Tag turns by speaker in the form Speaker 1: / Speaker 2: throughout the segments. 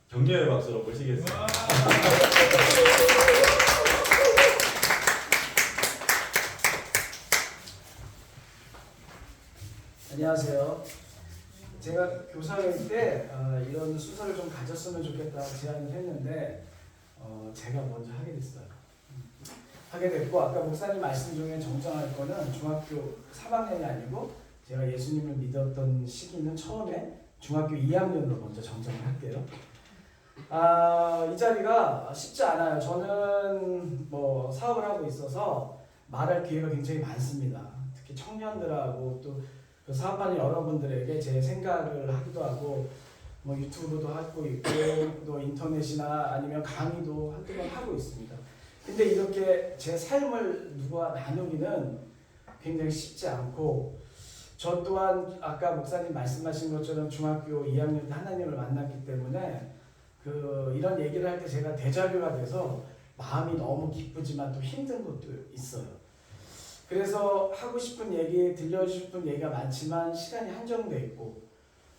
Speaker 1: 격려의 박수로 모시겠습니다.
Speaker 2: 안녕하세요. 제가 교사일 때 이런 수사를 좀 가졌으면 좋겠다 제안을 했는데 제가 먼저 하게 됐어요. 하게 됐고 아까 목사님 말씀 중에 정정할 거는 중학교 3학년이 아니고 제가 예수님을 믿었던 시기는 처음에 중학교 2학년으로 먼저 정정을 할게요. 이 자리가 쉽지 않아요. 저는 뭐 사업을 하고 있어서 말할 기회가 굉장히 많습니다. 특히 청년들하고 또 그 사업하는 여러분들에게 제 생각을 하기도 하고 뭐 유튜브도 하고 있고 또 인터넷이나 아니면 강의도 한두 번 하고 있습니다. 근데 이렇게 제 삶을 누구와 나누기는 굉장히 쉽지 않고 저 또한 아까 목사님 말씀하신 것처럼 중학교 2학년 때 하나님을 만났기 때문에 이런 얘기를 할 때 제가 데자뷰가 돼서 마음이 너무 기쁘지만 또 힘든 것도 있어요. 그래서 하고 싶은 얘기, 들려주고 싶은 얘기가 많지만 시간이 한정돼 있고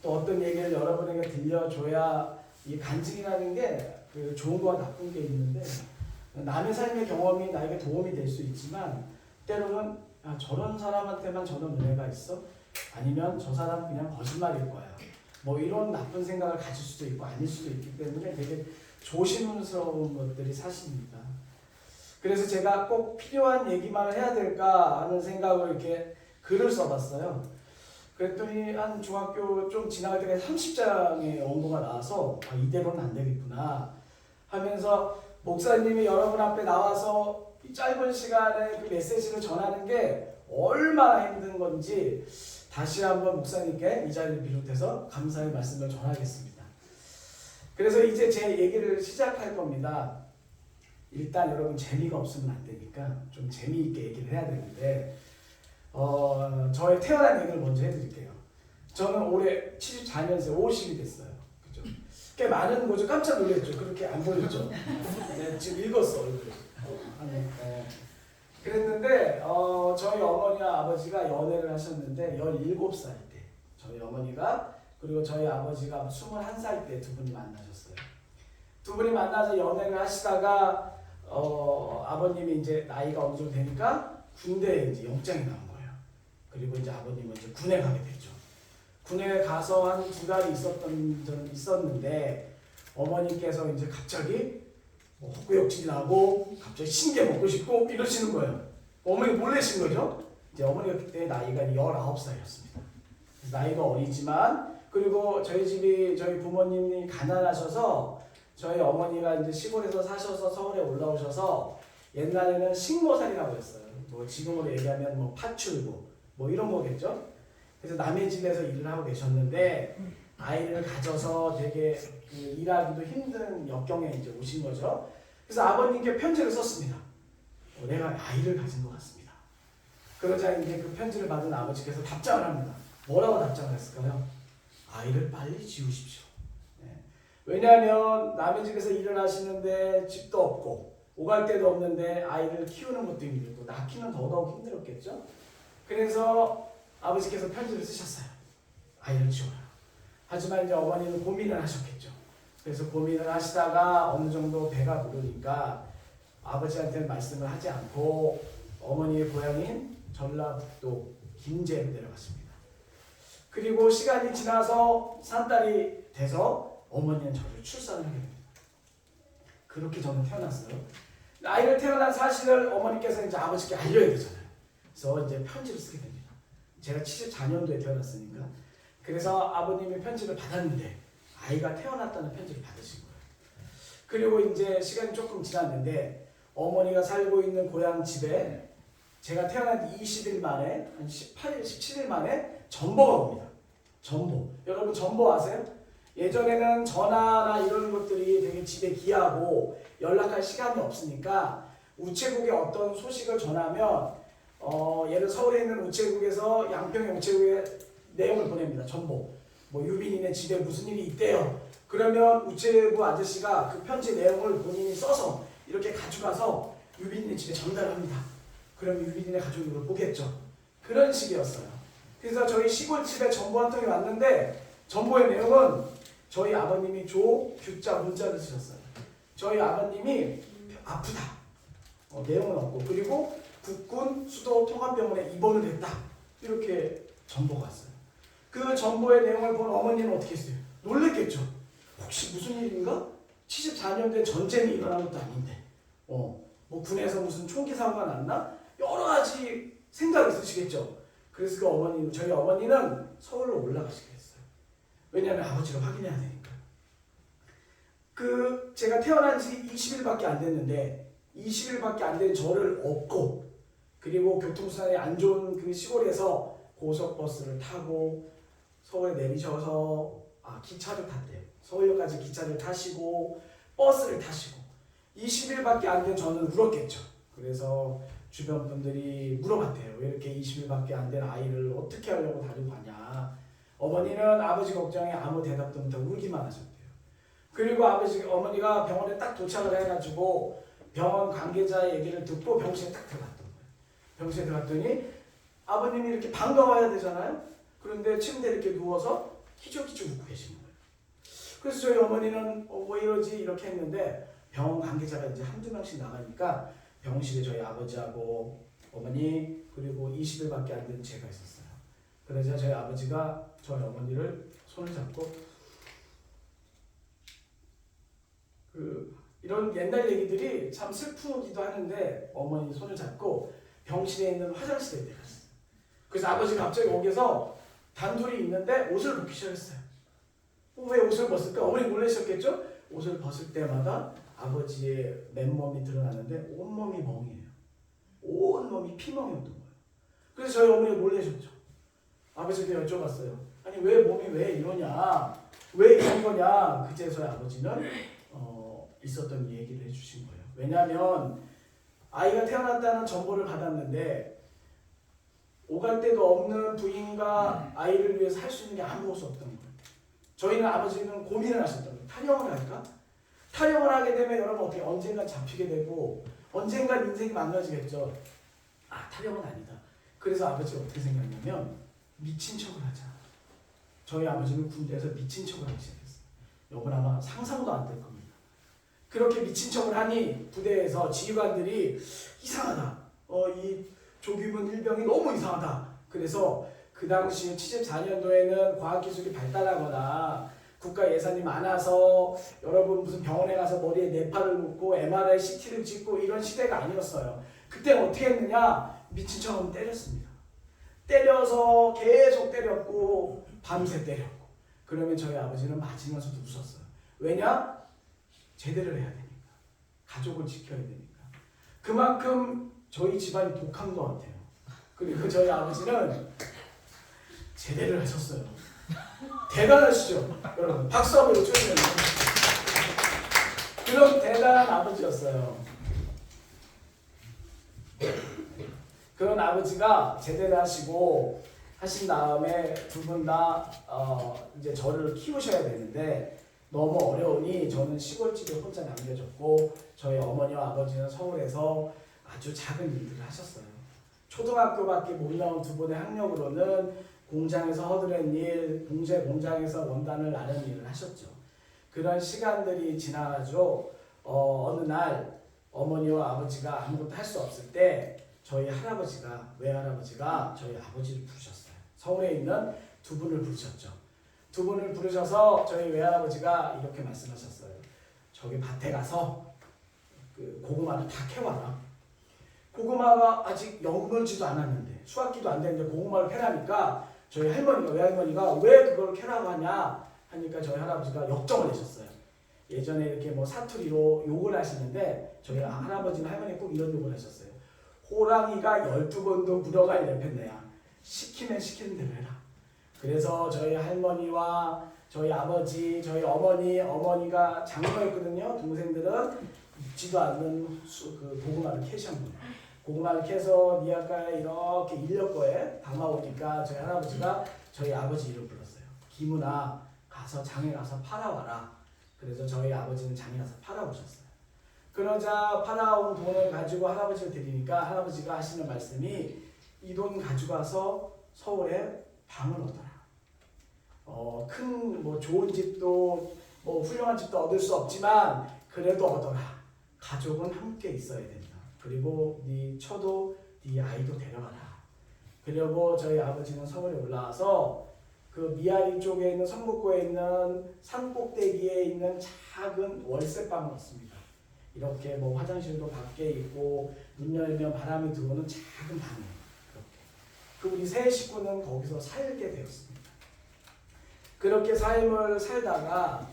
Speaker 2: 또 어떤 얘기를 여러분에게 들려줘야 이 간증이라는 게 좋은 거와 나쁜 게 있는데 남의 삶의 경험이 나에게 도움이 될 수 있지만 때로는 저런 사람한테만 저런 은혜가 있어? 아니면 저 사람 그냥 거짓말일 거야. 뭐 이런 나쁜 생각을 가질 수도 있고 아닐 수도 있기 때문에 되게 조심스러운 것들이 사실입니다. 그래서 제가 꼭 필요한 얘기만 해야 될까 하는 생각으로 이렇게 글을 써봤어요. 그랬더니 한 중학교 좀 지나갈 때까지 30장의 원고가 나와서 이대로는 안 되겠구나 하면서 목사님이 여러분 앞에 나와서 이 짧은 시간에 그 메시지를 전하는 게 얼마나 힘든 건지 다시 한번 목사님께 이 자리를 비롯해서 감사의 말씀을 전하겠습니다. 그래서 이제 제 얘기를 시작할 겁니다. 일단 여러분 재미가 없으면 안 되니까 좀 재미있게 얘기를 해야 되는데 저의 태어난 얘기를 먼저 해드릴게요. 저는 올해 74년생 50이 됐어요. 그죠? 꽤 많은 거죠. 깜짝 놀랐죠. 그렇게 안 보였죠. 네, 지금 읽었어 얼굴. 그랬는데 저희 어머니와 아버지가 연애를 하셨는데 17살 때 저희 어머니가 그리고 저희 아버지가 21살 때 두 분이 만나셨어요. 두 분이 만나서 연애를 하시다가 아버님이 이제 나이가 어느 정도 되니까 군대에 이제 영장이 나온 거예요. 그리고 이제 아버님은 이제 군에 가게 됐죠. 군에 가서 한 2달이 있었던 적은 있었는데 어머니께서 이제 갑자기 헛구역질이 나고 갑자기 신게 먹고 싶고 이러시는 거예요. 어머니 놀라신 거죠. 이제 어머니가 그때 나이가 19살이었습니다. 나이가 어리지만 그리고 저희 부모님이 가난하셔서 저희 어머니가 이제 시골에서 사셔서 서울에 올라오셔서 옛날에는 식모살이라고 했어요. 뭐 지금으로 얘기하면 뭐 파출부 뭐 이런 거겠죠. 그래서 남의 집에서 일을 하고 계셨는데 아이를 가져서 되게 일하기도 힘든 역경에 이제 오신 거죠. 그래서 아버님께 편지를 썼습니다. 내가 아이를 가진 것 같습니다. 그러자 이제 그 편지를 받은 아버지께서 답장을 합니다. 뭐라고 답장을 했을까요? 아이를 빨리 지우십시오. 왜냐하면 남의 집에서 일을 하시는데 집도 없고 오갈 데도 없는데 아이를 키우는 것도 힘들고 낳기는 더더욱 힘들었겠죠. 그래서 아버지께서 편지를 쓰셨어요. 아이를 지워라. 하지만 이제 어머니는 고민을 하셨겠죠. 그래서 고민을 하시다가 어느 정도 배가 부르니까 아버지한테는 말씀을 하지 않고 어머니의 고향인 전라북도 김제로 내려갔습니다. 그리고 시간이 지나서 산딸이 돼서 어머니는 저를 출산을 하게 됩니다. 그렇게 저는 태어났어요. 아이를 태어난 사실을 어머니께서 이제 아버지께 알려야 되잖아요. 그래서 이제 편지를 쓰게 됩니다. 제가 74년도에 태어났으니까. 그래서 아버님이 편지를 받았는데 아이가 태어났다는 편지를 받으신 거예요. 그리고 이제 시간이 조금 지났는데 어머니가 살고 있는 고향 집에 제가 태어난 20일 만에 한 18일, 17일 만에 전보가 옵니다. 전보. 여러분 전보 아세요? 예전에는 전화나 이런 것들이 되게 집에 귀하고 연락할 시간이 없으니까 우체국에 어떤 소식을 전하면 예를 서울에 있는 우체국에서 양평의 우체국에 내용을 보냅니다. 전보. 뭐 유빈이네 집에 무슨 일이 있대요. 그러면 우체국 아저씨가 그 편지 내용을 본인이 써서 이렇게 가져가서 유빈이네 집에 전달합니다. 그럼 유빈이네 가족이 이걸 보겠죠. 그런 식이었어요. 그래서 저희 시골집에 전보 한 통이 왔는데 전보의 내용은 저희 아버님이 조규자 문자를 쓰셨어요. 저희 아버님이 아프다. 내용은 없고 그리고 국군 수도 통합병원에 입원을 했다. 이렇게 정보가 왔어요. 그 정보의 내용을 본 어머니는 어떻게 했어요? 놀랬겠죠. 혹시 무슨 일인가? 74년대 전쟁이 일어난 것도 아닌데 뭐 군에서 무슨 총기 사고가 났나? 여러 가지 생각이 있으시겠죠. 그래서 저희 어머니는 서울로 올라가시게 했어요. 왜냐하면 아버지를 확인해야 되니까. 제가 태어난 지 20일밖에 안 됐는데 20일밖에 안 된 저를 업고 그리고 교통수단이 안 좋은 그 시골에서 고속버스를 타고 서울에 내리셔서 기차를 탔대요. 서울역까지 기차를 타시고 버스를 타시고 20일밖에 안 된 저는 울었겠죠. 그래서 주변 분들이 물어봤대요. 왜 이렇게 20일밖에 안 된 아이를 어떻게 하려고 다니고 가냐. 어머니는 아버지 걱정에 아무 대답도 못하고 울기만 하셨대요. 그리고 어머니가 병원에 딱 도착을 해가지고 병원 관계자 얘기를 듣고 병실에 딱 들어갔던 거예요. 병실에 들어갔더니 아버님이 이렇게 반가워야 되잖아요. 그런데 침대에 이렇게 누워서 희죽희죽 웃고 계시는 거예요. 그래서 저희 어머니는 왜 이러지 이렇게 했는데 병원 관계자가 이제 한두 명씩 나가니까 병실에 저희 아버지하고 어머니 그리고 20일밖에 안 된 제가 있었어요. 그러자 저희 아버지가 저희 어머니를 손을 잡고 이런 옛날 얘기들이 참 슬프기도 하는데 어머니 손을 잡고 병실에 있는 화장실에 내렸어요. 그래서 아버지가 갑자기 거기서 단둘이 있는데 옷을 벗기 시작했어요. 왜 옷을 벗을까? 어머니 놀라셨겠죠? 옷을 벗을 때마다 아버지의 맨몸이 드러나는데 온몸이 멍이에요. 온몸이 피멍이었던 거예요. 그래서 저희 어머니가 놀라셨죠. 아버지한테 여쭤봤어요. 아니 왜 몸이 왜 이러냐? 왜 이런 거냐? 그제서야 아버지는 있었던 얘기를 해주신 거예요. 왜냐하면 아이가 태어났다는 정보를 받았는데 오갈 데도 없는 부인과 아이를 위해서 할 수 있는 게 아무것도 없던 거예요. 저희는 아버지는 고민을 하셨던 거예요. 탈영을 할까? 탈영을 하게 되면 여러분 어떻게 언젠가 잡히게 되고 언젠가 인생이 망가지겠죠. 탈영은 아니다. 그래서 아버지가 어떻게 생각했냐면 미친 척을 하자. 저희 아버지는 군대에서 미친 척을 하기 시작했어요. 여러분 아마 상상도 안 될 겁니다. 그렇게 미친 척을 하니 부대에서 지휘관들이 이상하다. 이 조규문 일병이 너무 이상하다. 그래서 그 당시 74년도에는 과학기술이 발달하거나 국가 예산이 많아서 여러분 무슨 병원에 가서 머리에 뇌파를 놓고 MRI, CT를 찍고 이런 시대가 아니었어요. 그때 어떻게 했느냐? 미친 척하면 때렸습니다. 때려서 계속 때렸고 밤새 때렸고 그러면 저희 아버지는 맞으면서도 웃었어요. 왜냐? 제대로 해야 되니까. 가족을 지켜야 되니까. 그만큼 저희 집안이 독한 것 같아요. 그리고 저희 아버지는 제대로 하셨어요. 대단하시죠? 여러분 박수 한번 쳐주세요. 그런 대단한 아버지였어요. 그런 아버지가 제대로 하신 다음에 두 분 다 이제 저를 키우셔야 되는데 너무 어려우니 저는 시골집에 혼자 남겨졌고 저희 어머니와 아버지는 서울에서 아주 작은 일들을 하셨어요. 초등학교밖에 못 나온 두 분의 학력으로는 공장에서 허드렛 일, 봉제 공장에서 원단을 나르는 일을 하셨죠. 그런 시간들이 지나가지고 어느 날 어머니와 아버지가 아무것도 할 수 없을 때 저희 외할아버지가 저희 아버지를 부르셨어요. 서울에 있는 두 분을 부르셨죠. 두 분을 부르셔서 저희 외할아버지가 이렇게 말씀하셨어요. 저기 밭에 가서 그 고구마를 다 캐와라. 고구마가 아직 여물지도 않았는데 수확기도 안 됐는데 고구마를 캐라니까 저희 외할머니가 왜 그걸 캐라고 하냐 하니까 저희 할아버지가 역정을 내셨어요. 예전에 이렇게 뭐 사투리로 욕을 하시는데 저희 할아버지는 할머니 꼭 이런 욕을 하셨어요. 호랑이가 12번도 물어갈 내팽네야. 시키면 시키는 대로 해라. 그래서 저희 할머니와 저희 아버지, 저희 어머니가 장모였거든요. 동생들은 익지도 않는 그 고구마를 캐신 거예요. 고구마를 캐서 니아가에 이렇게 일렸거에 담아오니까 저희 할아버지가 저희 아버지 이름 불렀어요. 김은아 가서 장에 가서 팔아와라. 그래서 저희 아버지는 장에 가서 팔아오셨어요. 그러자 팔아온 돈을 가지고 할아버지를 드리니까 할아버지가 하시는 말씀이 이 돈 가지고 와서 서울에 방을 얻어라. 큰 뭐 좋은 집도 뭐 훌륭한 집도 얻을 수 없지만 그래도 얻어라. 가족은 함께 있어야 된다. 그리고 네 처도 네 아이도 데려가라. 그리고 저희 아버지는 서울에 올라와서 그 미아리 쪽에 있는 성북구에 있는 산꼭대기에 있는 작은 월세방을 얻습니다. 이렇게 뭐 화장실도 밖에 있고 문 열면 바람이 들어오는 작은 방에 이렇게. 그 우리 세 식구는 거기서 살게 되었습니다. 그렇게 삶을 살다가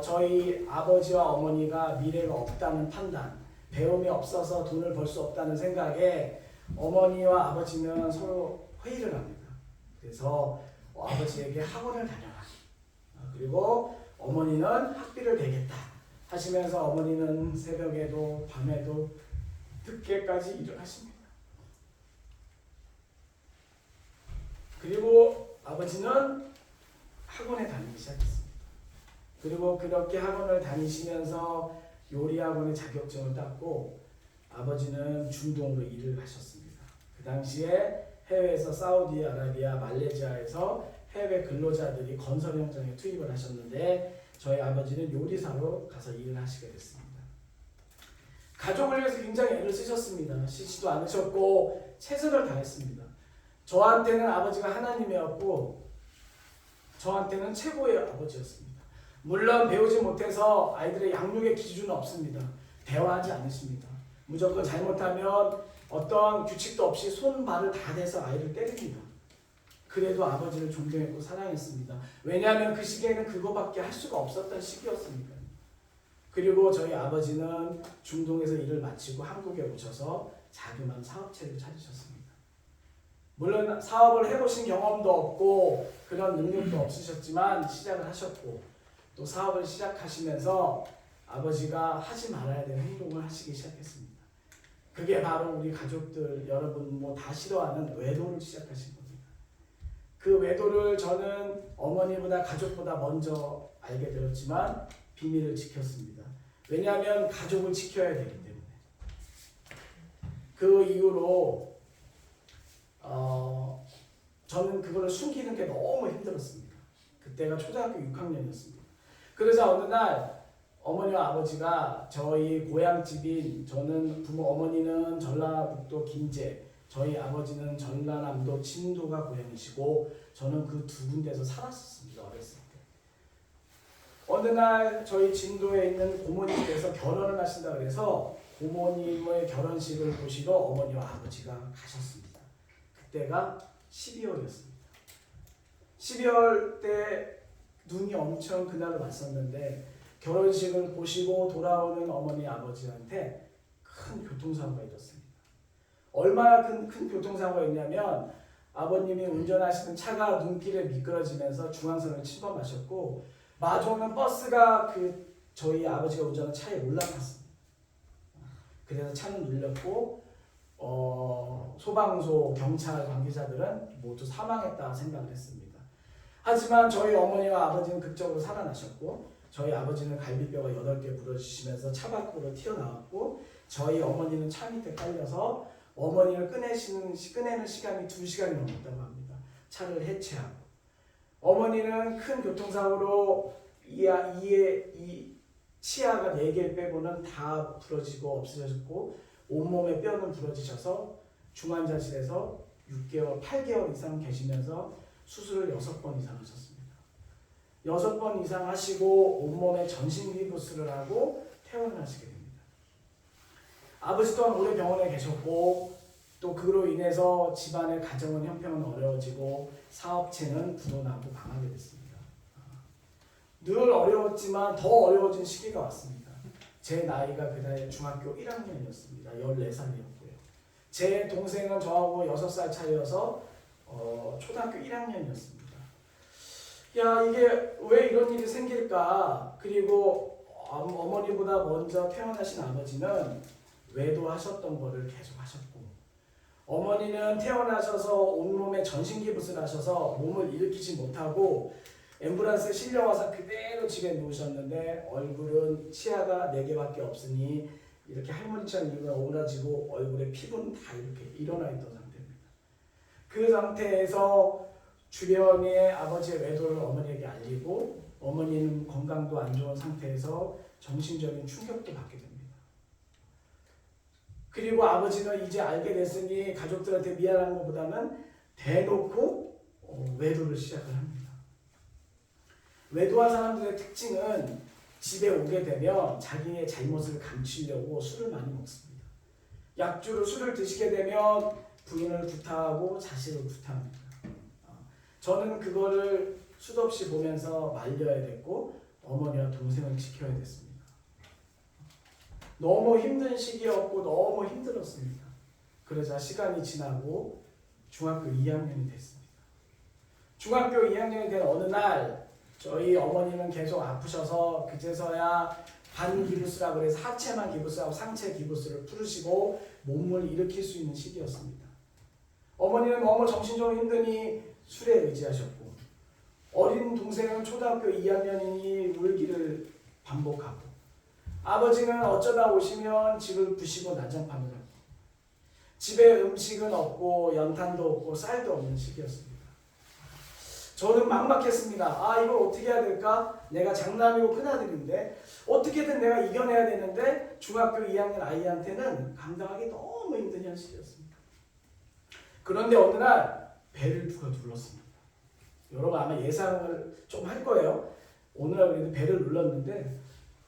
Speaker 2: 저희 아버지와 어머니가 미래가 없다는 판단, 배움이 없어서 돈을 벌 수 없다는 생각에 어머니와 아버지는 서로 회의를 합니다. 그래서 아버지에게 학원을 다녀라. 그리고 어머니는 학비를 내겠다 하시면서 어머니는 새벽에도 밤에도 늦게까지 일을 하십니다. 그리고 아버지는 학원에 다니기 시작했습니다. 그리고 그렇게 학원을 다니시면서 요리학원의 자격증을 땄고 아버지는 중동으로 일을 가셨습니다. 그 당시에 해외에서 사우디아라비아, 말레이시아에서 해외 근로자들이 건설 현장에 투입을 하셨는데 저희 아버지는 요리사로 가서 일을 하시게 됐습니다. 가족을 위해서 굉장히 애를 쓰셨습니다. 쉬지도 않으셨고 최선을 다했습니다. 저한테는 아버지가 하나님이었고 저한테는 최고의 아버지였습니다. 물론 배우지 못해서 아이들의 양육의 기준은 없습니다. 대화하지 않으십니다. 무조건 잘못하면 어떤 규칙도 없이 손발을 다 대서 아이를 때립니다. 그래도 아버지를 존경했고 사랑했습니다. 왜냐하면 그 시기에는 그거밖에 할 수가 없었던 시기였으니까요. 그리고 저희 아버지는 중동에서 일을 마치고 한국에 오셔서 자그마한 사업체를 차리셨습니다. 물론 사업을 해보신 경험도 없고 그런 능력도 없으셨지만 시작을 하셨고 또 사업을 시작하시면서 아버지가 하지 말아야 되는 행동을 하시기 시작했습니다. 그게 바로 우리 가족들 여러분 뭐 다 싫어하는 외도를 시작하신 겁니다. 그 외도를 저는 어머니보다 가족보다 먼저 알게 되었지만 비밀을 지켰습니다. 왜냐하면 가족을 지켜야 되기 때문에. 그 이후로 저는 그거를 숨기는 게 너무 힘들었습니다. 그때가 초등학교 6학년이었습니다. 그래서 어느 날 어머니와 아버지가 저희 고향집인 저는 어머니는 전라북도 김제, 저희 아버지는 전라남도 진도가 고향이시고 저는 그 두 군데에서 살았었습니다. 어렸을 때. 어느 날 저희 진도에 있는 고모님께서 결혼을 하신다 그래서 고모님의 결혼식을 보시러 어머니와 아버지가 가셨습니다. 그때가 12월이었습니다. 12월 때 눈이 엄청 그날 왔었는데 결혼식을 보시고 돌아오는 어머니 아버지한테 큰 교통사고가 일었습니다. 얼마나 큰 교통사고가 있냐면 아버님이 운전하시는 차가 눈길에 미끄러지면서 중앙선을 침범하셨고 마주오는 버스가 저희 아버지가 운전하는 차에 올라탔습니다. 그래서 차는 눌렸고 소방서, 경찰 관계자들은 모두 사망했다 생각을 했습니다. 하지만 저희 어머니와 아버지는 극적으로 살아나셨고 저희 아버지는 갈비뼈가 8개 부러지시면서 차 밖으로 튀어나왔고 저희 어머니는 차 밑에 깔려서 어머니를 꺼내는 시간이 2시간이 넘었다고 합니다. 차를 해체하고 어머니는 큰 교통사고로 이 치아가 4개 빼고는 다 부러지고 없어졌고 온몸의 뼈는 부러지셔서 중환자실에서 8개월 이상 계시면서 수술을 6번 이상 하셨습니다. 6번 이상 하시고 온몸에 전신기부스를 하고 퇴원을 하시게 됩니다. 아버지 또한 오래 병원에 계셨고 또 그로 인해서 집안의 가정은 형편은 어려워지고 사업체는 불어나고 망하게 됐습니다. 늘 어려웠지만 더 어려워진 시기가 왔습니다. 제 나이가 그날 중학교 1학년이었습니다. 14살이었고요. 제 동생은 저하고 6살 차이여서 초등학교 1학년이었습니다. 야, 이게 왜 이런 일이 생길까? 그리고 어머니보다 먼저 태어나신 아버지는 외도하셨던 거를 계속 하셨고 어머니는 태어나셔서 온몸에 전신기부스를 하셔서 몸을 일으키지 못하고 앰뷸런스에 실려와서 그대로 집에 누우셨는데 얼굴은 치아가 4개밖에 없으니 이렇게 할머니처럼 이렇게 오그라지고 얼굴에 피부는 다 이렇게 일어나 있던 상태입니다. 그 상태에서 주변의 아버지의 외도를 어머니에게 알리고 어머니는 건강도 안 좋은 상태에서 정신적인 충격도 받게 됩니다. 그리고 아버지는 이제 알게 됐으니 가족들한테 미안한 것보다는 대놓고 외도를 시작을 합니다. 외도한 사람들의 특징은 집에 오게 되면 자기의 잘못을 감추려고 술을 많이 먹습니다. 약주로 술을 드시게 되면 부인을 구타하고 자식을 구타합니다. 저는 그거를 수도 없이 보면서 말려야 됐고 어머니와 동생을 지켜야 됐습니다. 너무 힘든 시기였고 너무 힘들었습니다. 그러자 시간이 지나고 중학교 2학년이 됐습니다. 중학교 2학년이 된 어느 날 저희 어머니는 계속 아프셔서 그제서야 반기부스라고 그래서 하체만 기부스하고 상체 기부스를 풀으시고 몸을 일으킬 수 있는 시기였습니다. 어머니는 너무 정신적으로 힘드니 술에 의지하셨고 어린 동생은 초등학교 2학년이니 울기를 반복하고 아버지는 어쩌다 오시면 집을 부시고 난장판을 하고 집에 음식은 없고 연탄도 없고 쌀도 없는 시기였습니다. 저는 막막했습니다. 이걸 어떻게 해야 될까? 내가 장남이고 큰아들인데 어떻게든 내가 이겨내야 되는데 중학교 2학년 아이한테는 감당하기 너무 힘든 현실이었습니다. 그런데 어느 날 배를 누가 눌렀습니다. 여러분 아마 예상을 좀 할 거예요. 어느 날 우리도 배를 눌렀는데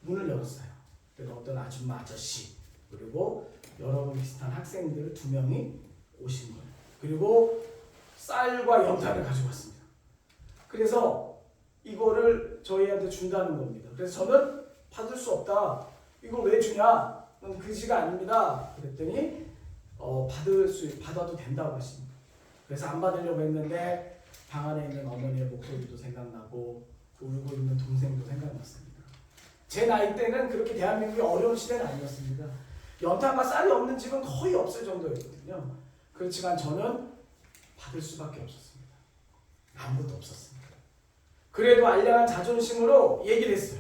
Speaker 2: 문을 열었어요. 그래서 어떤 아줌마 아저씨 그리고 여러분 비슷한 학생들 2명이 오신 거예요. 그리고 쌀과 연탄을 가지고 왔습니다. 그래서 이거를 저희한테 준다는 겁니다. 그래서 저는 받을 수 없다. 이거 왜 주냐? 넌 그지가 아닙니다. 그랬더니 받아도 된다고 하십니다. 그래서 안 받으려고 했는데 방 안에 있는 어머니의 목소리도 생각나고 울고 있는 동생도 생각났습니다. 제 나이 때는 그렇게 대한민국이 어려운 시대는 아니었습니다. 연탄과 쌀이 없는 집은 거의 없을 정도였거든요. 그렇지만 저는 받을 수밖에 없었습니다. 아무것도 없었습니다. 그래도 알량한 자존심으로 얘기를 했어요.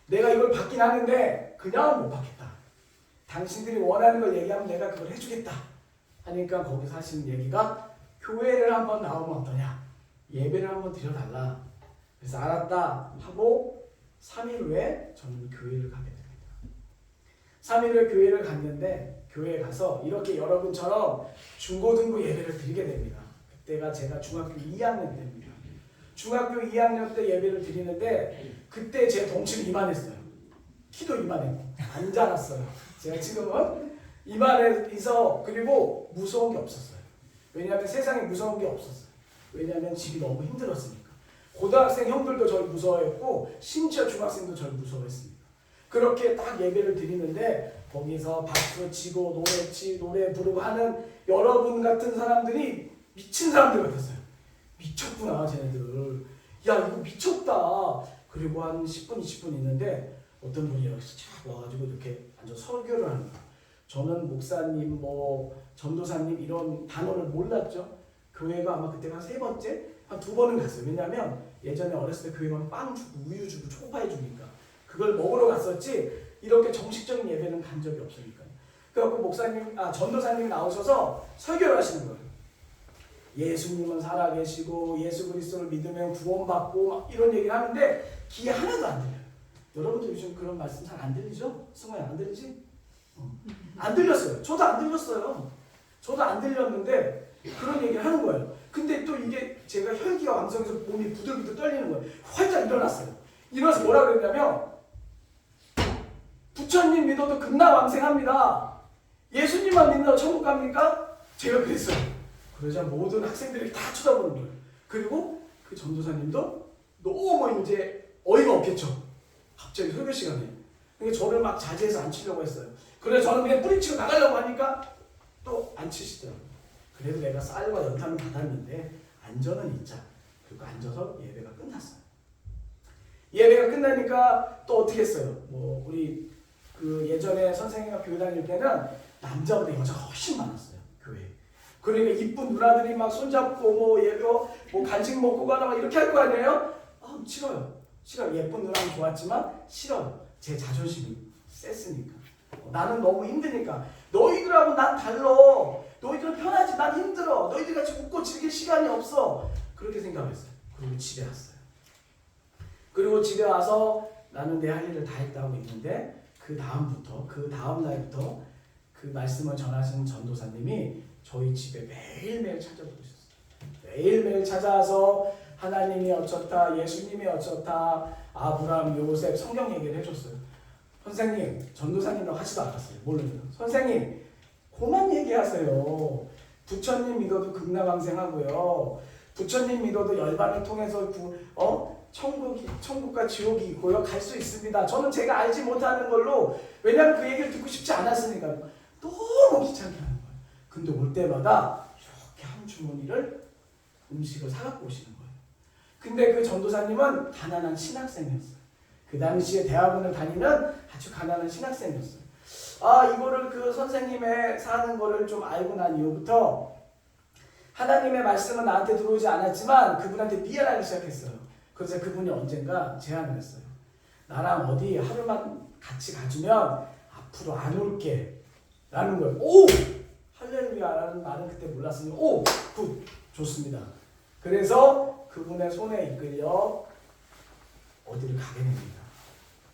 Speaker 2: 내가 이걸 받긴 하는데 그냥은 못 받겠다. 당신들이 원하는 걸 얘기하면 내가 그걸 해주겠다. 하니까 거기서 하시는 얘기가 교회를 한번 나오면 어떠냐. 예배를 한번 드려달라. 그래서 알았다 하고 3일 후에 저는 교회를 가게 됩니다. 3일 후에 교회를 갔는데 교회에 가서 이렇게 여러분처럼 중고등부 예배를 드리게 됩니다. 그때가 제가 중학교 2학년 때입니다. 중학교 2학년 때 예배를 드리는데 그때 제 덩치는 이만했어요. 키도 이만했고 안 자랐어요. 제가 지금은 이만해서 그리고 무서운 게 없었어요. 왜냐하면 세상에 무서운 게 없었어요. 왜냐하면 집이 너무 힘들었으니까. 고등학생 형들도 저를 무서워했고 심지어 중학생도 저를 무서워했습니다. 그렇게 딱 예배를 드리는데 거기서 박수 치고 노래 부르고 하는 여러분 같은 사람들이 미친 사람들 같았어요. 미쳤구나 쟤네들. 야 이거 미쳤다. 그리고 한 10분 20분 있는데 어떤 분이 여기서 쫙 와가지고 이렇게 앉아 설교를 하는 거예요. 저는 목사님 전도사님 이런 단어를 몰랐죠. 교회가 아마 그때가 한 3번째 한 2번은 갔어요. 왜냐하면 예전에 어렸을 때 교회 가면 빵 주고 우유 주고 초코파이 주니까 그걸 먹으러 갔었지 이렇게 정식적인 예배는 간 적이 없으니까요. 그래갖고 전도사님이 나오셔서 설교를 하시는 거예요. 예수님은 살아계시고 예수 그리스도를 믿으면 구원받고 막 이런 얘기를 하는데 귀에 하나도 안 들려요. 여러분도 요즘 그런 말씀 잘 안 들리죠? 승호야 안 들리지? 안 들렸어요. 저도 안 들렸어요. 저도 안 들렸는데 그런 얘기를 하는 거예요. 근데 또 이게 제가 혈기가 왕성해서 몸이 부들부들 떨리는 거예요. 활짝 일어났어요. 일어나서 뭐라 그랬냐면 부처님 믿어도 극락왕생합니다. 예수님만 믿는다고 천국 갑니까? 제가 그랬어요. 그러자 모든 학생들이 다 쳐다보는 거예요. 그리고 그 전도사님도 너무 이제 어이가 없겠죠. 갑자기 설교 시간에. 그러니까 저를 막 자제해서 안 치려고 했어요. 그래서 저는 그냥 뿌리치고 나가려고 하니까 또 안 치시더라고요. 그래도 내가 쌀과 연탄을 받았는데 안전은 있자. 그리고 앉아서 예배가 끝났어요. 예배가 끝나니까 또 어떻게 했어요? 우리 그 예전에 선생님과 교회 다닐 때는 남자보다 여자가 훨씬 많았어요. 교회에. 그러니까 이쁜 누나들이 막 손잡고 간식 먹고 가나 막 이렇게 할 거 아니에요? 싫어요. 예쁜 누나는 좋았지만 싫어요. 제 자존심이 셌으니까. 나는 너무 힘드니까. 너희들하고 난 달라. 너희들은 편하지, 난 힘들어. 너희들 같이 웃고 즐길 시간이 없어. 그렇게 생각했어요. 그리고 집에 왔어요. 그리고 집에 와서 나는 내 할 일을 다 했다고 있는데 그 다음 날부터 그 말씀을 전하신 전도사님이 저희 집에 매일매일 찾아오고 있었어요. 매일매일 찾아와서 하나님이 어쩌다, 예수님이 어쩌다, 아브라함, 요셉 성경 얘기를 해줬어요. 선생님, 전도사님이라고 하지도 않았어요. 모르죠. 선생님, 그만 얘기하세요. 부처님 믿어도 극락왕생하고요. 부처님 믿어도 열반을 통해서 천국과 지옥이 있고요. 갈 수 있습니다. 저는 제가 알지 못하는 걸로, 왜냐하면 그 얘기를 듣고 싶지 않았으니까요. 너무 귀찮게 하는 거예요. 근데 올 때마다 이렇게 한 주머니를 음식을 사갖고 오시는 거예요. 근데 그 전도사님은 가난한 신학생이었어요. 그 당시에 대학원을 다니는 아주 가난한 신학생이었어요. 이거를 그 선생님의 사는 거를 좀 알고 난 이후부터 하나님의 말씀은 나한테 들어오지 않았지만 그분한테 미안하기 시작했어요. 그래서 그분이 언젠가 제안을 했어요. 나랑 어디 하루만 같이 가주면 앞으로 안 올게 라는 거예요. 오! 할렐루야라는 말은 그때 몰랐으니 오! 굿! 좋습니다. 그래서 그분의 손에 이끌려 어디를 가게 됩니다.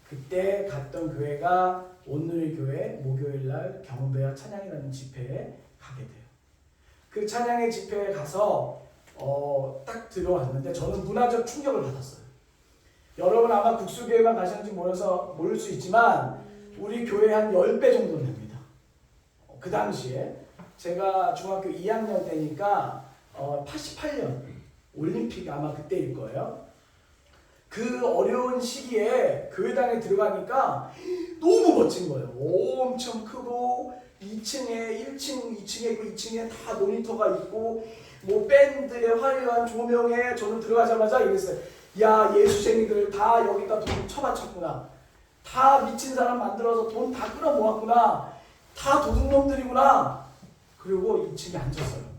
Speaker 2: 그때 갔던 교회가 온누리 교회 목요일날 경배와 찬양이라는 집회에 가게 돼요. 그 찬양의 집회에 가서 딱 들어왔는데 저는 문화적 충격을 받았어요. 여러분 아마 국수교회만 가셨는지 모를 수 있지만 우리 교회 한 10배 정도는 됩니다. 그 당시에 제가 중학교 2학년 때니까 88년 올림픽 아마 그때일 거예요. 그 어려운 시기에 교회당에 들어가니까 너무 멋진 거예요. 엄청 크고 2층에 1층, 2층에 있고 2층에 다 모니터가 있고 뭐 밴드의 화려한 조명에 저는 들어가자마자 이랬어요. 야, 예수쟁이들 다 여기다 돈 쳐바쳤구나. 다 미친 사람 만들어서 돈 다 끌어모았구나. 다 도둑놈들이구나. 그리고 2층에 앉았어요.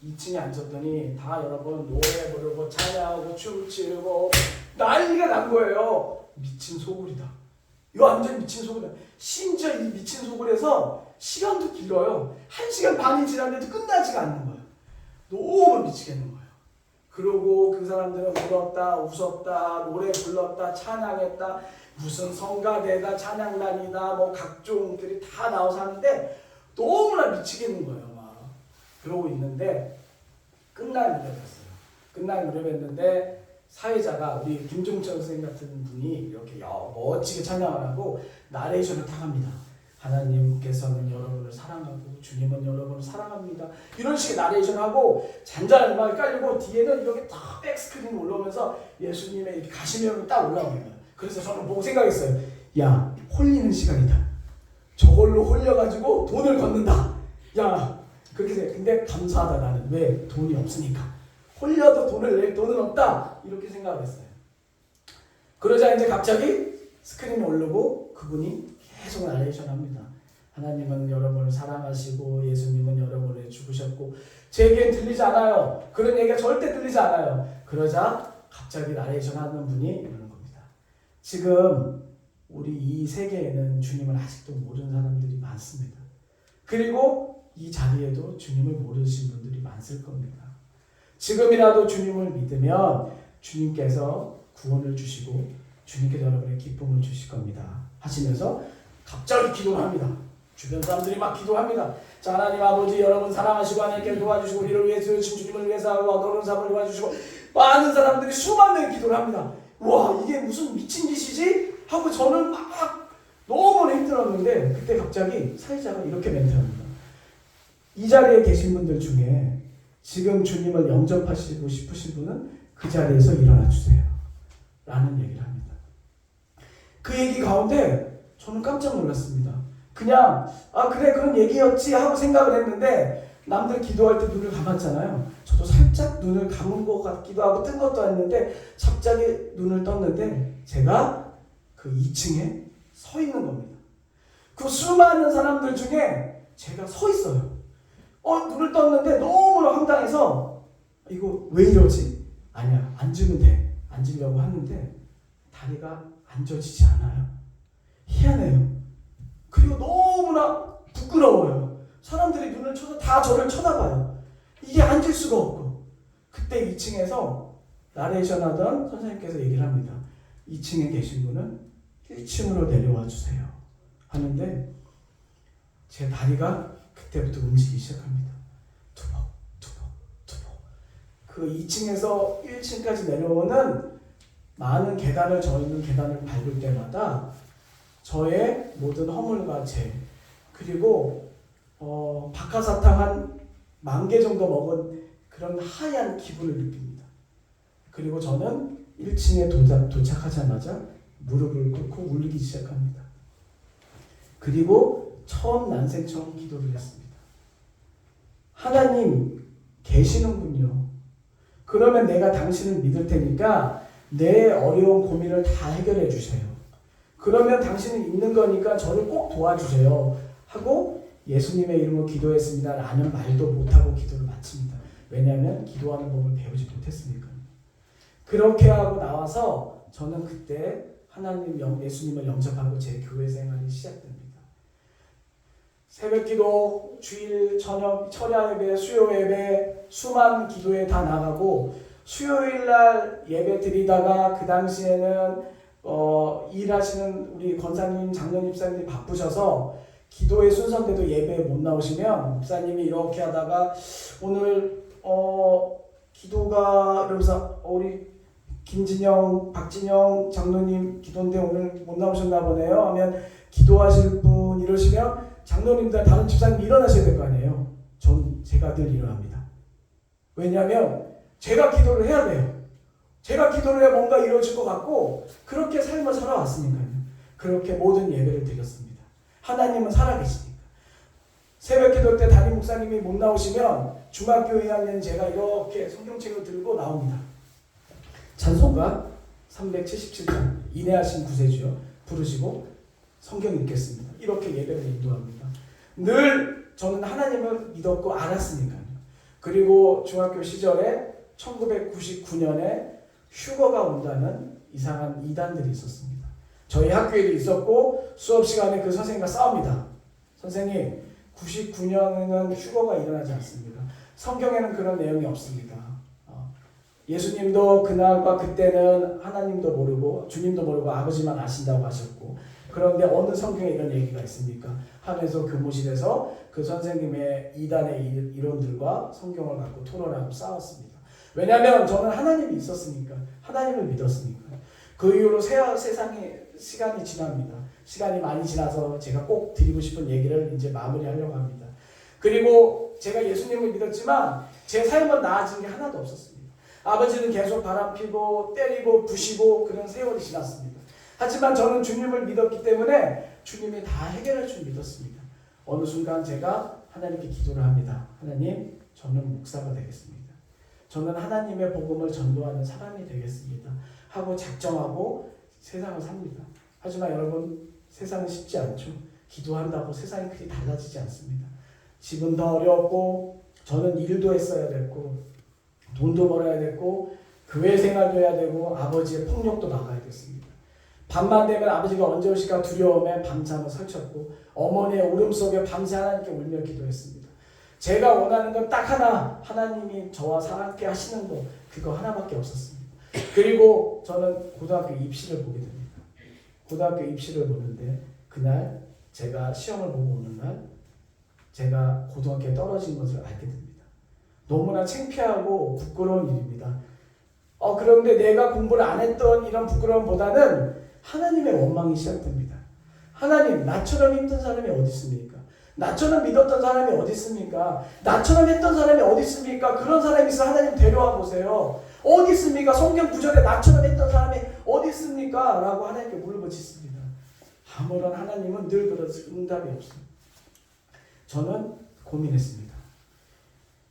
Speaker 2: 2층에 앉았더니 다 여러분 노래 부르고 찬양하고 춤 추고 난리가 난 거예요. 미친 소굴이다. 이거 완전 미친 소굴이다. 심지어 이 미친 소굴에서 시간도 길어요. 1시간 반이 지났는데도 끝나지가 않는 거예요. 너무 미치겠는 거예요. 그리고 그 사람들은 울었다, 웃었다, 노래 불렀다, 찬양했다, 무슨 성가대다, 찬양단이다, 뭐 각종들이 다 나와서 하는데 너무나 미치겠는 거예요. 그러고 있는데 끝날 무렵이었어요. 끝날 무렵이었는데 사회자가 우리 김종철 선생님 같은 분이 이렇게 멋지게 찬양을 하고 나레이션을 다 합니다. 하나님께서는 여러분을 사랑하고 주님은 여러분을 사랑합니다. 이런 식의 나레이션을 하고 잔잔한 음악이 깔리고 뒤에는 이렇게 딱 백스크린이 올라오면서 예수님의 이렇게 가시면이 딱 올라오는 거예요. 그래서 저는 보고 생각했어요. 야, 홀리는 시간이다. 저걸로 홀려가지고 돈을 걷는다. 야, 그렇게 생각해. 근데 감사하다 나는. 왜? 돈이 없으니까. 홀려도 돈을 낼 돈은 없다. 이렇게 생각을 했어요. 그러자 이제 갑자기 스크린이 오르고 그분이 계속 나레이션 합니다. 하나님은 여러분을 사랑하시고 예수님은 여러분을 죽으셨고 제겐 들리지 않아요. 그런 얘기가 절대 들리지 않아요. 그러자 갑자기 나레이션 하는 분이 이러는 겁니다. 지금 우리 이 세계에는 주님을 아직도 모르는 사람들이 많습니다. 그리고 이 자리에도 주님을 모르신 분들이 많을 겁니다. 지금이라도 주님을 믿으면 주님께서 구원을 주시고 주님께서 여러분의 기쁨을 주실 겁니다. 하시면서 갑자기 기도를 합니다. 주변 사람들이 막 기도합니다. 자, 하나님 아버지 여러분 사랑하시고 하나님께 도와주시고 우리를 위해서 주님을 위해서 하고 어려운 사람을 도와주시고 많은 사람들이 수만 명의 기도를 합니다. 와, 이게 무슨 미친 짓이지? 하고 저는 막 너무 힘들었는데 그때 갑자기 사회자가 이렇게 멘트합니다. 이 자리에 계신 분들 중에 지금 주님을 영접하시고 싶으신 분은 그 자리에서 일어나 주세요. 라는 얘기를 합니다. 그 얘기 가운데 저는 깜짝 놀랐습니다. 그냥 그래 그런 얘기였지 하고 생각을 했는데 남들 기도할 때 눈을 감았잖아요. 저도 살짝 눈을 감은 것 같기도 하고 뜬 것도 아닌데 갑자기 눈을 떴는데 제가 그 2층에 서 있는 겁니다. 그 수많은 사람들 중에 제가 서 있어요. 눈을 떴는데 너무나 황당해서 이거 왜 이러지? 아니야, 앉으면 돼. 앉으려고 하는데 다리가 앉아지지 않아요. 희한해요. 그리고 너무나 부끄러워요. 사람들이 눈을 쳐서 다 저를 쳐다봐요. 이게 앉을 수가 없고. 그때 2층에서 나레이션 하던 선생님께서 얘기를 합니다. 2층에 계신 분은 1층으로 내려와 주세요. 하는데 제 다리가 그때부터 움직이기 시작합니다. 투벅 투벅 투벅. 그 2층에서 1층까지 내려오는 많은 계단을, 저 있는 계단을 밟을 때마다 저의 모든 허물과 죄, 그리고 박하사탕 한 10,000개 정도 먹은 그런 하얀 기분을 느낍니다. 그리고 저는 1층에 도착하자마자 무릎을 꿇고 울기 시작합니다. 그리고 처음 기도를 했습니다. 하나님 계시는군요. 그러면 내가 당신을 믿을 테니까 내 어려운 고민을 다 해결해 주세요. 그러면 당신은 있는 거니까 저를 꼭 도와주세요. 하고 예수님의 이름으로 기도했습니다. 라는 말도 못하고 기도를 마칩니다. 왜냐하면 기도하는 법을 배우지 못했으니까요. 그렇게 하고 나와서 저는 그때 예수님을 영접하고 제 교회 생활이 시작됩니다. 새벽기도, 주일, 저녁, 철야 예배, 수요 예배, 수만 기도에 다 나가고 수요일날 예배 드리다가 그 당시에는 일하시는 우리 권사님, 장로님, 집사님이 바쁘셔서 기도의 순서인데도 예배에 못 나오시면 목사님이 이렇게 하다가 오늘 기도가 이러면서 우리 김진영, 박진영 장로님 기도인데 오늘 못 나오셨나 보네요 하면 기도하실 분 이러시면 장로님들 다른 집사님 일어나셔야 될 거 아니에요. 제가 늘 일어납니다. 왜냐하면 제가 기도를 해야 돼요. 제가 기도를 해야 뭔가 이루어질 것 같고 그렇게 삶을 살아왔으니까요. 그렇게 모든 예배를 드렸습니다. 하나님은 살아계시니까. 새벽기도 때 담임 목사님이 못 나오시면 중학교 2학년 제가 이렇게 성경책을 들고 나옵니다. 찬송가 377장 인내하신 구세주여 부르시고 성경 읽겠습니다. 이렇게 예배를 인도합니다. 늘 저는 하나님을 믿었고 알았으니까요. 그리고 중학교 시절에 1999년에 휴거가 온다는 이상한 이단들이 있었습니다. 저희 학교에도 있었고 수업 시간에 그 선생님과 싸웁니다. 선생님, 99년에는 휴거가 일어나지 않습니다. 성경에는 그런 내용이 없습니다. 예수님도 그날과 그때는 하나님도 모르고 주님도 모르고 아버지만 아신다고 하셨고 그런데 어느 성경에 이런 얘기가 있습니까? 하면서 교무실에서 그 선생님의 이단의 이론들과 성경을 갖고 토론하고 싸웠습니다. 왜냐하면 저는 하나님이 있었으니까 하나님을 믿었으니까. 그 이후로 시간이 지납니다. 시간이 많이 지나서 제가 꼭 드리고 싶은 얘기를 이제 마무리하려고 합니다. 그리고 제가 예수님을 믿었지만 제 삶은 나아진 게 하나도 없었습니다. 아버지는 계속 바람피고 때리고 부시고 그런 세월이 지났습니다. 하지만 저는 주님을 믿었기 때문에 주님이 다 해결할 줄 믿었습니다. 어느 순간 제가 하나님께 기도를 합니다. 하나님, 저는 목사가 되겠습니다. 저는 하나님의 복음을 전도하는 사람이 되겠습니다. 하고 작정하고 세상을 삽니다. 하지만 여러분, 세상은 쉽지 않죠. 기도한다고 세상이 그리 달라지지 않습니다. 집은 더 어렵고 저는 일도 했어야 됐고 돈도 벌어야 됐고 교회 생활도 해야 되고 아버지의 폭력도 막아야 됐습니다. 밤만 되면 아버지가 언제 오실까 두려움에 밤잠을 설쳤고 어머니의 울음 속에 밤새 하나님께 울며 기도했습니다. 제가 원하는 건 딱 하나, 하나님이 저와 함께 하시는 거 그거 하나밖에 없었습니다. 그리고 저는 고등학교 입시를 보게 됩니다. 고등학교 입시를 보는데 그날 제가 시험을 보고 오는 날 제가 고등학교에 떨어진 것을 알게 됩니다. 너무나 창피하고 부끄러운 일입니다. 그런데 내가 공부를 안 했던 이런 부끄러움보다는 하나님의 원망이 시작됩니다. 하나님, 나처럼 힘든 사람이 어디 있습니까? 나처럼 믿었던 사람이 어디 있습니까? 나처럼 했던 사람이 어디 있습니까? 그런 사람이 있어 하나님 데려와 보세요. 어디 있습니까? 성경 구절에 나처럼 했던 사람이 어디 있습니까? 라고 하나님께 물어보십니다. 아무런 하나님은 늘 그렇습니다. 응답이 없습니다. 저는 고민했습니다.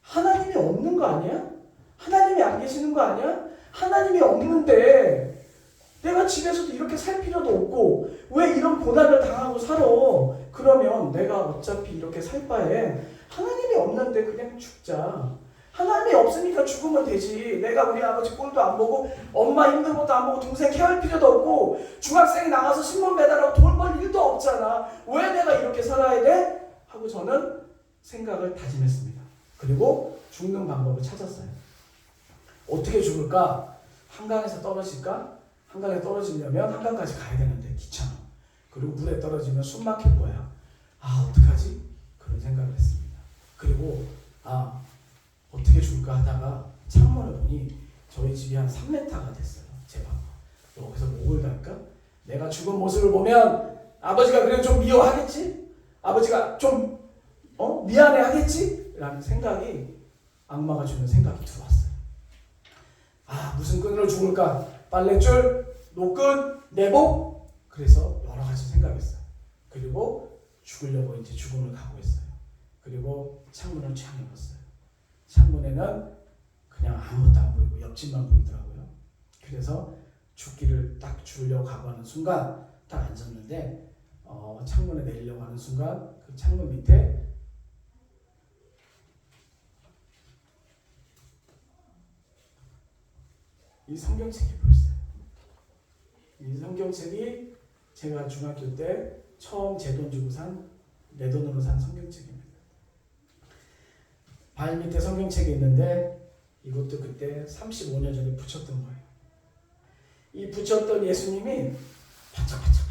Speaker 2: 하나님이 없는 거 아니야? 하나님이 안 계시는 거 아니야? 하나님이 없는데 내가 집에서도 이렇게 살 필요도 없고 왜 이런 고난을 당하고 살아? 그러면 내가 어차피 이렇게 살 바에 하나님이 없는데 그냥 죽자. 하나님이 없으니까 죽으면 되지. 내가 우리 아버지 꼴도 안 보고 엄마 힘든 것도 안 보고 동생 케어할 필요도 없고 중학생이 나가서 신문 배달하고 돈 벌 일도 없잖아. 왜 내가 이렇게 살아야 돼? 하고 저는 생각을 다짐했습니다. 그리고 죽는 방법을 찾았어요. 어떻게 죽을까? 한강에서 떨어질까? 한강에 떨어지려면 한강까지 가야 되는데 귀찮아. 그리고 물에 떨어지면 숨 막힐 거야. 어떡하지? 그런 생각을 했습니다. 그리고 어떻게 죽을까 하다가 창문을 보니 저희 집이 한 3m가 됐어요. 제 방. 여기서 목을 달까? 내가 죽은 모습을 보면 아버지가 그래도 좀 미워하겠지? 아버지가 좀 미안해하겠지? 라는 생각이, 악마가 주는 생각이 들어왔어요. 무슨 끈으로 죽을까? 빨랫줄, 노끈, 내복? 그래서 여러 가지 생각했어요. 그리고 죽으려고 이제 죽음을 각오했어요. 그리고 창문을 쫙 열었어요. 창문에는 그냥 아무것도 안 보이고 옆집만 보이더라고요. 그래서 죽기를 딱 죽으려고 각오하는 순간 딱 앉았는데 창문에 내리려고 하는 순간 그 창문 밑에 이 성경책이 보였어요. 이 성경책이 제가 중학교 때 처음 제 돈 주고 내 돈으로 산 성경책입니다. 발 밑에 성경책이 있는데 이것도 그때 35년 전에 붙였던 거예요. 이 붙였던 예수님이 반짝반짝.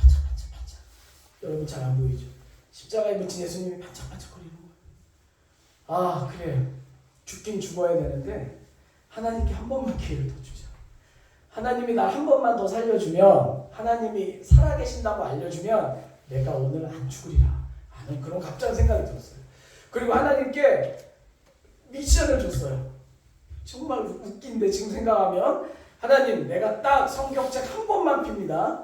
Speaker 2: 여러분 잘 안 보이죠? 십자가에 묻힌 예수님이 반짝반짝거리는 거예요. 그래. 죽긴 죽어야 되는데 하나님께 한 번만 기회를 더 주자. 하나님이 날 한 번만 더 살려주면, 하나님이 살아계신다고 알려주면 내가 오늘 안 죽으리라 하는 그런 갑자기 생각이 들었어요. 그리고 하나님께 미션을 줬어요. 정말 웃긴데 지금 생각하면, 하나님, 내가 딱 성경책 한 번만 핍니다.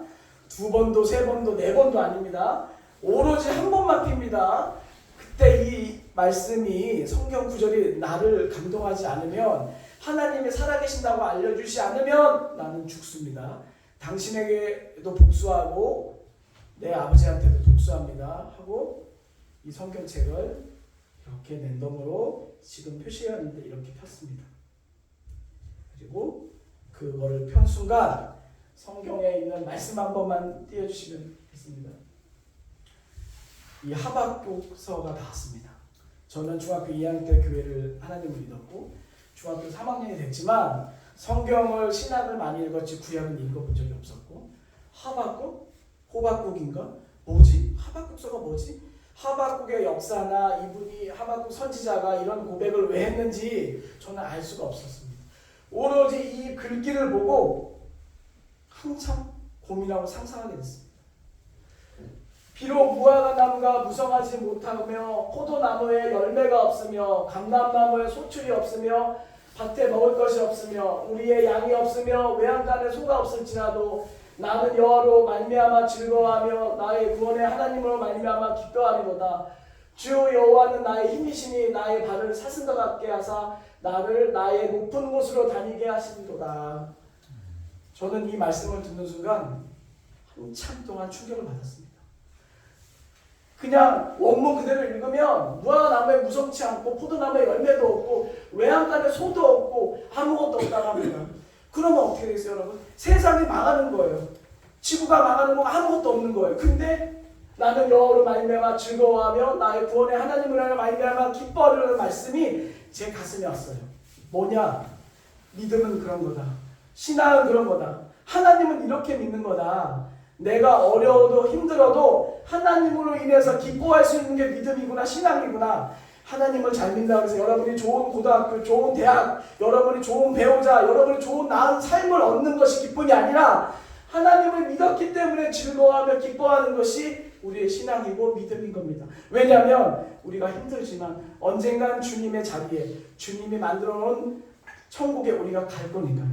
Speaker 2: 2번도 3번도 4번도 아닙니다. 오로지 한 번만 핍니다. 그때 이 말씀이, 성경 구절이 나를 감동하지 않으면, 하나님이 살아계신다고 알려주지 않으면 나는 죽습니다. 당신에게도 복수하고 내 아버지한테도 복수합니다 하고, 이 성경책을 이렇게 랜덤으로 지금 표시해놨는데 이렇게 폈습니다. 그리고 그거를 편 순간 성경에 있는 말씀 한 번만 띄워주시면 좋겠습니다. 이 하박국서가 나왔습니다. 저는 중학교 2학년 때 교회를, 하나님을 믿었고 중학교 3학년이 됐지만 성경을, 신학을 많이 읽었지 구약은 읽어본 적이 없었고, 호박국인가? 뭐지? 하박국서가 뭐지? 하박국의 역사나 이분이, 하박국 선지자가 이런 고백을 왜 했는지 저는 알 수가 없었습니다. 오로지 이 글귀를 보고 한참 고민하고 상상하게 됐습니다. 비록 무화과나무가 무성하지 못하며 포도나무에 열매가 없으며 감람나무에 소출이 없으며 밭에 먹을 것이 없으며 우리의 양이 없으며 외양간에 소가 없을지라도 나는 여호와로 말미암아 즐거워하며 나의 구원의 하나님으로 말미암아 기뻐하리로다. 주 여호와는 나의 힘이시니 나의 발을 사슴과 같게 하사 나를 나의 높은 곳으로 다니게 하시리로다. 저는 이 말씀을 듣는 순간 한참 동안 충격을 받았습니다. 그냥 원문 그대로 읽으면 무화과나무에 무성치 않고 포도나무에 열매도 없고 외양간에 소도 없고 아무것도 없다고 합니다. 그러면 어떻게 되겠어요, 여러분? 세상이 망하는 거예요. 지구가 망하는 거, 아무것도 없는 거예요. 근데 나는 여호와로 말미암아 즐거워하며 나의 구원의 하나님으로 말미암아 기뻐하리라는 말씀이 제 가슴에 왔어요. 뭐냐? 믿음은 그런 거다. 신앙은 그런 거다. 하나님은 이렇게 믿는 거다. 내가 어려워도 힘들어도 하나님으로 인해서 기뻐할 수 있는 게 믿음이구나, 신앙이구나. 하나님을 잘 믿는다고 해서 여러분이 좋은 고등학교, 좋은 대학, 여러분이 좋은 배우자, 여러분이 좋은 나은 삶을 얻는 것이 기쁨이 아니라 하나님을 믿었기 때문에 즐거워하며 기뻐하는 것이 우리의 신앙이고 믿음인 겁니다. 왜냐하면 우리가 힘들지만 언젠간 주님의 자리에, 주님이 만들어 놓은 천국에 우리가 갈 거니까요.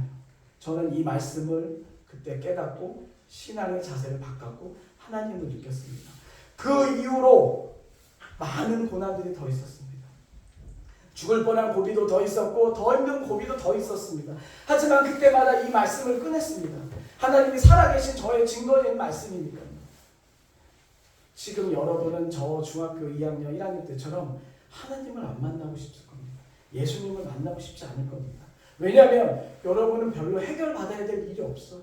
Speaker 2: 저는 이 말씀을 그때 깨닫고 신앙의 자세를 바꿨고 하나님을 느꼈습니다. 그 이후로 많은 고난들이 더 있었습니다. 죽을 뻔한 고비도 더 있었고 더 힘든 고비도 더 있었습니다. 하지만 그때마다 이 말씀을 꺼냈습니다. 하나님이 살아계신 저의 증거인 말씀이니까요. 지금 여러분은 저 중학교 2학년, 1학년 때처럼 하나님을 안 만나고 싶을 겁니다. 예수님을 만나고 싶지 않을 겁니다. 왜냐하면 여러분은 별로 해결받아야 될 일이 없어요.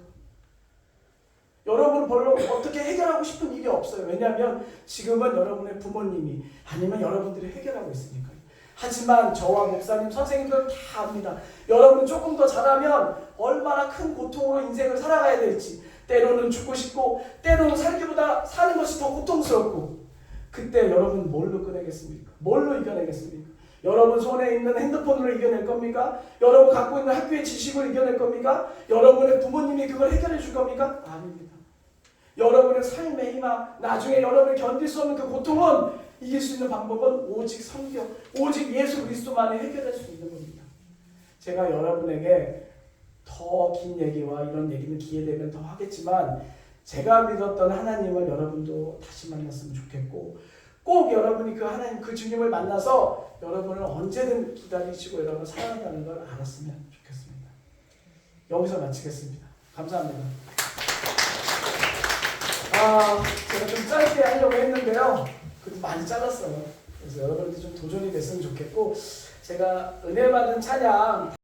Speaker 2: 여러분은 별로 어떻게 해결하고 싶은 일이 없어요. 없어요. 왜냐하면 지금은 여러분의 부모님이 아니면 여러분들이 해결하고 있으니까요. 하지만 저와 목사님, 선생님들은 다 압니다. 여러분 조금 더 잘하면 얼마나 큰 고통으로 인생을 살아가야 될지, 때로는 죽고 싶고 때로는 살기보다 사는 것이 더 고통스럽고, 그때 여러분 뭘로 끝내겠습니까? 뭘로 이겨내겠습니까? 여러분 손에 있는 핸드폰으로 이겨낼 겁니까? 여러분 갖고 있는 학교의 지식으로 이겨낼 겁니까? 여러분의 부모님이 그걸 해결해 줄 겁니까? 아닙니다. 여러분의 삶의 희망, 나중에 여러분이 견딜 수 없는 그 고통은 이길 수 있는 방법은 오직 성경, 오직 예수 그리스도만이 해결할 수 있는 겁니다. 제가 여러분에게 더 긴 얘기와 이런 얘기는 기회 되면 더 하겠지만, 제가 믿었던 하나님을 여러분도 다시 만났으면 좋겠고, 꼭 여러분이 그 하나님, 그 주님을 만나서 여러분을 언제든 기다리시고 여러분 사랑한다는 걸 알았으면 좋겠습니다. 여기서 마치겠습니다. 감사합니다. 제가 좀 짧게 하려고 했는데요. 그래도 많이 잘랐어요. 그래서 여러분들 좀 도전이 됐으면 좋겠고, 제가 은혜 받은 찬양